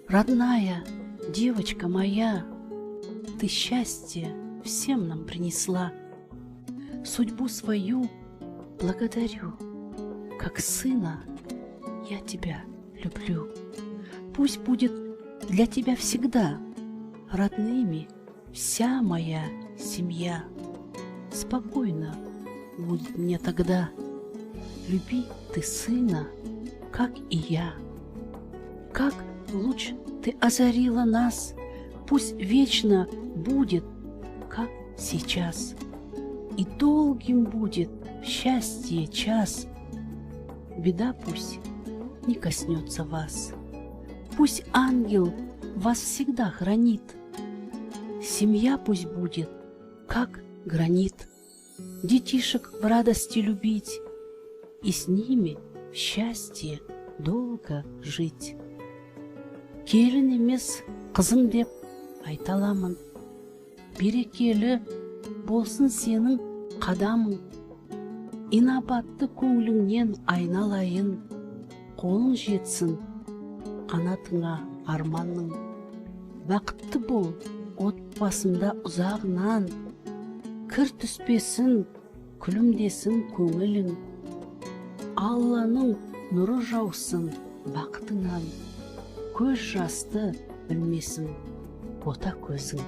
Родная девочка моя, ты счастье всем нам принесла. Судьбу свою благодарю, как сына я тебя люблю. Пусть будет для тебя всегда родными вся моя семья. Спокойно будет мне тогда. Люби ты сына, как и я. Как луч ты озарила нас, пусть вечно будет, как сейчас. И долгим будет счастье час. Беда пусть не коснется вас. Пусть ангел вас всегда хранит. Семья пусть будет, как гранит. Детишек в радости любить и с ними в счастье долго жить. Келін емес қызым деп айта аламын. Берекелі болсын сенің қадамың. Инабатты көңіліңнен айналайын. Қолың жетсін қанатыңа арманның. Бақытты бол отбасында ұзағынан. Кір түспесін, күлімдесін көңілің. Алланың нұры жаусын бақытыңнан. Көз жасты білмесін бота көзің.